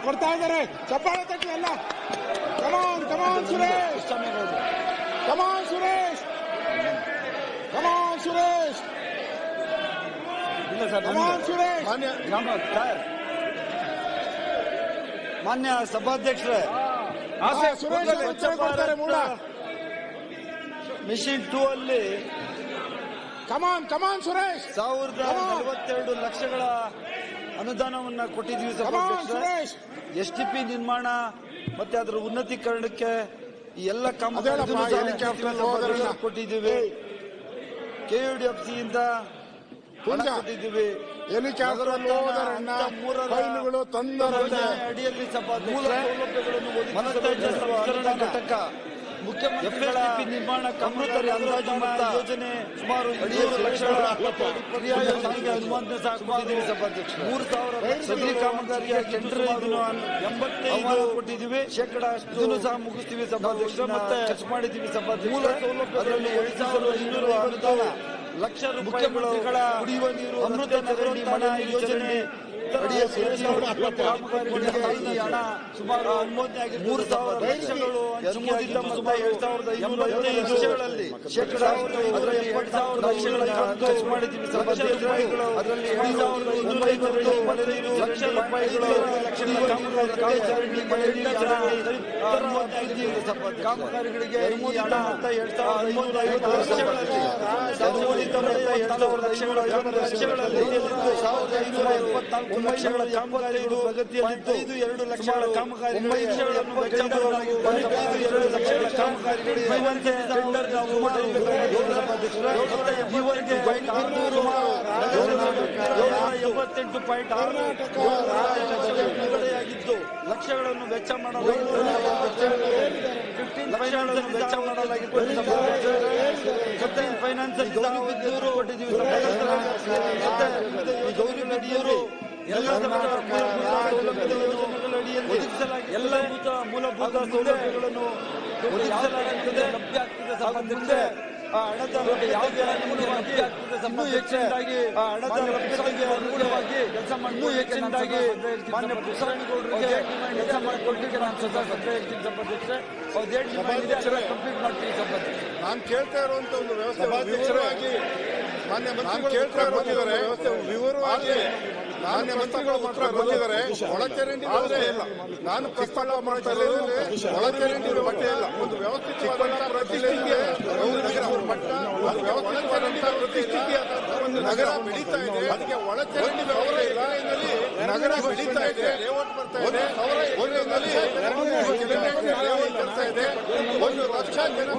ಕೊಡ್ತಾ ಇದ್ದಾರೆ. ಚಪ್ಪಾಳೆ ತಟ್ಟಿ ಎಲ್ಲ. ಕಮಾನ್ ಸುರೇಶ್, ಕಮಾನ್ ಸುರೇಶ್, ಕಮಾನ್ ಸುರೇಶ್, ಕಮಾನ್ ಸುರೇಶ್. ಮಾನ್ಯ ಸಭಾಧ್ಯಕ್ಷರೇ, ಮಿಷನ್ 2 ಅಲ್ಲಿ ಕಮಾನ್ ಸುರೇಶ್ 1042 ಲಕ್ಷಗಳ ಅನುದಾನವನ್ನ ಕೊಟ್ಟಿದ್ದೀವಿ ಸಭಾಧ್ಯಕ್ಷರೇ. STP ನಿರ್ಮಾಣ ಮತ್ತೆ ಅದರ ಉನ್ನತೀಕರಣಕ್ಕೆ ಈ ಎಲ್ಲ ಕಾಮಗಾರಿಗಳನ್ನು ಕೊಟ್ಟಿದ್ದೀವಿ. KUDFC ಇಂದ ಕೊಟ್ಟಿದ್ದೀವಿ. ಅಡಿಯಲ್ಲಿ ಸಭಾಧ್ಯಕ್ಷ ಘಟಕ ಮುಖ್ಯಮಂತ್ರಿಗಳ ನಿರ್ಮಾಣ ಅಮೃತ ಅಂದಾಜು ಯೋಜನೆ ಸುಮಾರು 7 ಲಕ್ಷಗಳ ಕ್ರಿಯಾ ಯೋಜನೆಗೆ ಅನುಮೋದನೆ ಸಹ ಕೊಟ್ಟಿದ್ದೀವಿ ಸಭಾಧ್ಯಕ್ಷ. 3000 ಸದರಿ ಕಾಮಗಾರಿಯ ಟೆಂಡರ್ 85 ಕೊಟ್ಟಿದ್ದೀವಿ. ಶೇಕಡ ಅಷ್ಟು ಸಹ ಮುಗಿಸ್ತೀವಿ ಸಭಾಧ್ಯಕ್ಷ. ಮತ್ತೆ ಖರ್ಚು ಮಾಡಿದ್ದೀವಿ ಸಭಾಧ್ಯಕ್ಷ. ಅದರಲ್ಲಿ 7500 ಅನುದಾನ ಲಕ್ಷ ರೂಪಾಯಿಗಳು ಕುಡಿಯುವ ನೀರು ಅಮೃತ ನಿರ್ಮಾಣ ಯೋಜನೆ ಕಾಮಗಾರಿಗಳಿಗೆ ಹಣ ಸುಮಾರು ಅನುಮೋದನೆ ಆಗಿದೆ. 3000 ಲಕ್ಷಗಳು ಅನುಮೋದಿತ ಮೊತ್ತ 7555 ಲಕ್ಷಗಳಲ್ಲಿ ಶೇಕಡ 70,000 ಲಕ್ಷಗಳ ಖರ್ಚು ಮಾಡಿದ್ದೀವಿ ಸಭಾಧ್ಯಕ್ಷ. ಅದರಲ್ಲಿ 7,250 ಲಕ್ಷ ರೂಪಾಯಿಗಳು ಕಾಮಗಾರಿಗಳಿಗೆ ಈ ಹಣ ಮೊತ್ತ 7,550 ಲಕ್ಷಗಳಲ್ಲಿ ಅನುಮೋದಿತ ಮೊತ್ತ 7,000 ಲಕ್ಷಗಳಲ್ಲಿ 1,574 ಲಕ್ಷಗಳ ಕಾಮಗಾರಿಗಳು ಪ್ರಗತಿಯಲ್ಲಿದ್ದು 2 ಲಕ್ಷಗಳ ಕಾಮಗಾರಿಗಳು ಈವರೆಗೆ 778.6 ಲಕ್ಷಗಳನ್ನು ವೆಚ್ಚ ಮಾಡಲಾಗಿತ್ತು. 15 ವೆಚ್ಚ ಮಾಡಲಾಗಿತ್ತು. ಫೈನಾನ್ಸ್ ಕೊಟ್ಟಿದ್ದೀವಿ. ಗೌರಿ ನದಿಯವರು ಎಲ್ಲ ಮೂಲಭೂತ ಸೌಲಭ್ಯಗಳನ್ನು ಒದಗಿಸಲಾಗುತ್ತದೆ, ಲಭ್ಯ ಆಗ್ತದೆ ಸಭಾಧ್ಯಕ್ಷೆ. ಹಣದ ಯಾವುದೇ ಇನ್ನೂ ಹೆಚ್ಚಿನದಾಗಿ ಹಣದ ಲಭ್ಯತೆಗೆ ಅನುಗುಣವಾಗಿ ಕೆಲಸ ಮಾಡಲು ಹೆಚ್ಚಿನದಾಗಿ ಮಾನ್ಯ ಪುರಸಭೆಗೌಡರಿಗೆ ಕೆಲಸ ಮಾಡಿಕೊಡ್ಲಿಕ್ಕೆ ನಾನು ಸ್ವತಃ ಸಭೆ ಹೇಳ್ತೀನಿ ಸಭಾಧ್ಯಕ್ಷೆ. ಕಂಪ್ಲೀಟ್ ಮಾಡ್ತೀನಿ ಸಭಾಧ್ಯಕ್ಷೆ. ನಾನು ಕೇಳ್ತಾ ಇರುವಂತ ಒಂದು ವ್ಯವಸ್ಥೆ ವಿವರವಾಗಿ ಮಾನ್ಯ ಮಂತ್ರಿಗಳು ಕೇಳ್ತಾ ಇರುವಂತಿದ್ದಾರೆ. ವಿವರವಾಗಿ ಮಾನ್ಯ ಮಂತ್ರಿಗಳು ಮಾತ್ರ ಬಂದಿದ್ದಾರೆ. ಒಳಚರಂಡಿ ವ್ಯವಸ್ಥೆ ಇಲ್ಲ. ನಾನು ಪ್ರಸ್ತಾಪ ಮಾಡ್ತಾ ಇರೋದ್ರಲ್ಲಿ ಒಳಚರಂಡಿ ವ್ಯವಸ್ಥೆ ಇಲ್ಲ. ಒಂದು ವ್ಯವಸ್ಥಿತವಾದಂತಹ ಪ್ರತಿಷ್ಠಿತಿಗೆ ಮಟ್ಟ ವ್ಯವಸ್ಥಿತವಾದಂತಹ ಪ್ರತಿಷ್ಠಿತಿಯಾದ ಒಂದು ನಗರ ಬೆಳೀತಾ ಇದೆ. ಅದಕ್ಕೆ ಒಳಚರಂಡಿ ವ್ಯವಸ್ಥೆ ಇಲ್ಲ. ನಗರ ಬೆಳೀತಾ ಇದೆ, ಲೇಔಟ್ ಬರ್ತಾ ಇದೆ, ಬರ್ತಾ ಇದೆ. 1 ಲಕ್ಷ ಜನ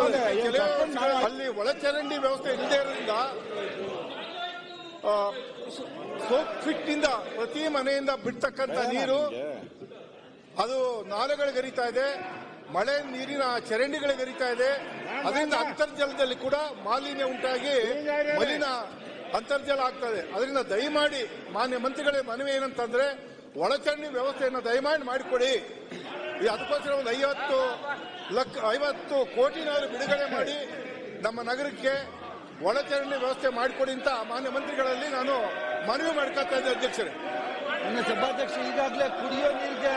ಅಲ್ಲಿ ಒಳಚರಂಡಿ ವ್ಯವಸ್ಥೆ ಇಲ್ಲದೆ ಇರೋದ್ರಿಂದ ಸೋಪ್ ಫಿಟ್ ಇಂದ ಪ್ರತಿ ಮನೆಯಿಂದ ಬಿಡ್ತಕ್ಕಂಥ ನೀರು ಅದು ನಾಲೆಗಳಿಗೆ ಹರಿತಾ ಇದೆ. ಮಳೆ ನೀರಿನ ಚರಂಡಿಗಳಿಗೆ ಹರಿತಾ ಇದೆ. ಅದರಿಂದ ಅಂತರ್ಜಲದಲ್ಲಿ ಕೂಡ ಮಾಲಿನ್ಯ ಉಂಟಾಗಿ ಮಲಿನ ಅಂತರ್ಜಲ ಆಗ್ತದೆ. ಅದರಿಂದ ದಯಮಾಡಿ ಮಾನ್ಯ ಮಂತ್ರಿಗಳೇ ಮನವಿ ಏನಂತಂದ್ರೆ ಒಳಚರಂಡಿ ವ್ಯವಸ್ಥೆಯನ್ನು ದಯಮಾಡಿ ಮಾಡಿಕೊಡಿ. ಅದಕ್ಕೋಸ್ಕರ ಒಂದು 50 ಕೋಟಿನಾದ್ರು ಬಿಡುಗಡೆ ಮಾಡಿ ನಮ್ಮ ನಗರಕ್ಕೆ ಒಳಚರಂಡಿ ವ್ಯವಸ್ಥೆ ಮಾಡಿಕೊಡಿ ಅಂತ ಮಾನ್ಯ ಮಂತ್ರಿಗಳಲ್ಲಿ ನಾನು ಮನವಿ ಮಾಡ್ಕೊತಾ ಇದ್ದೆ ಅಧ್ಯಕ್ಷರೇ. ನನ್ನ ಸಭಾಧ್ಯಕ್ಷ ಈಗಾಗಲೇ ಕುಡಿಯೋ ನೀರಿಗೆ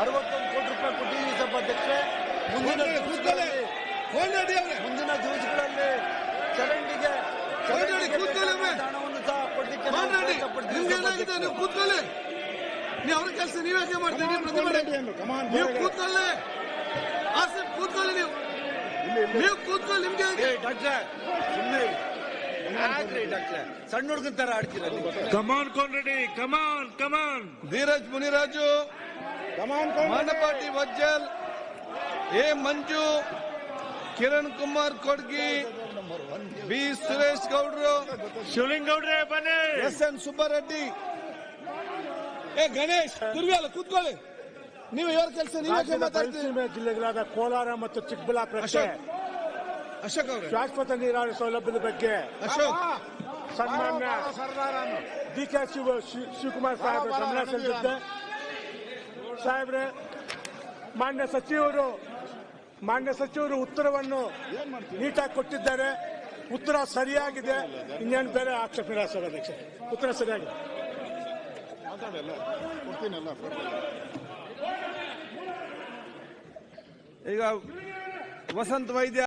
61 ಕೋಟಿ ರೂಪಾಯಿ ಕೊಟ್ಟಿದ್ದೀವಿ ಸಭಾಧ್ಯಕ್ಷೆ. ಮುಂದಿನ ದಿವಸಗಳಲ್ಲಿ ಚರಂಡಿಗೆ ಹಣವನ್ನು ಸಹ ಕೊಡ್ಲಿಕ್ಕೆ ಕೂತ್ಕೊಳ್ಳಿ. ನೀವು ಅವ್ರ ಕೆಲಸ ನೀವ್ಯಾಕೆ ಮಾಡ್ತೀರಿ? ನೀವು ಕೂತ್ಕೊಳ್ಳಿ, ಆಸಿಫ್ ಕೂತ್ಕೊಳ್ಳಿ. ನೀವು ಕೂತ್ಕೊಳ್ಳಿ. ನಿಮ್ಗೆ ಡಾಕ್ಟ್ರೆ ಸುಮ್ಮನೆ ಸಣ್ಣ ಹುಡುಗನ ತರ ಆಡ್ತೀರ. Come on Konreddy, come on Dheeraj Muniraju, Manapati Vajjal, A Manju, Kiran Kumar Kodgi, B Suresh ಗೌಡ್ರು, ಶಿವಲಿಂಗೌಡ್ರೆ ಬನ್ನಿ, SN ಸುಬ್ಬಾರೆಡ್ಡಿ. ಗಣೇಶ್ ದುರ್ವ್ಯಾಲ ಕೂತ್ಕೊಳ್ಳಿ. ನೀವು ಇವರ ಕೆಲಸ ನೀವೇ ಮಾತಾಡ್ತೀರಿ. ಜಿಲ್ಲೆಗಳಾದ ಕೋಲಾರ ಮತ್ತು ಚಿಕ್ಕಬಳ್ಳಾಪುರಕ್ಕೆ ಅಶೋಕ್ ಅವರು ಶಾಶ್ವತ ನೀರಾವರಿ ಸೌಲಭ್ಯದ ಬಗ್ಗೆ ಅಶೋಕ್ ಸನ್ಮಾನ್ಯ DK ಶಿವಕುಮಾರ್ ಸಾಹೇಬ್ ಗಮನ ಸೆಳೆದಿದ್ದೆ. ಸಾಹೇಬ್ರೆ, ಮಾನ್ಯ ಸಚಿವರು ಉತ್ತರವನ್ನು ನೀಟಾಗಿ ಕೊಟ್ಟಿದ್ದಾರೆ. ಉತ್ತರ ಸರಿಯಾಗಿದೆ. ಇನ್ನೇನು ಬೇರೆ ಆಕ್ಷೇಪ ಇಲ್ಲ ಸಭಾಧ್ಯಕ್ಷ. ಉತ್ತರ ಸರಿಯಾಗಿದೆ. ಈಗ ವಸಂತ್ ವೈದ್ಯ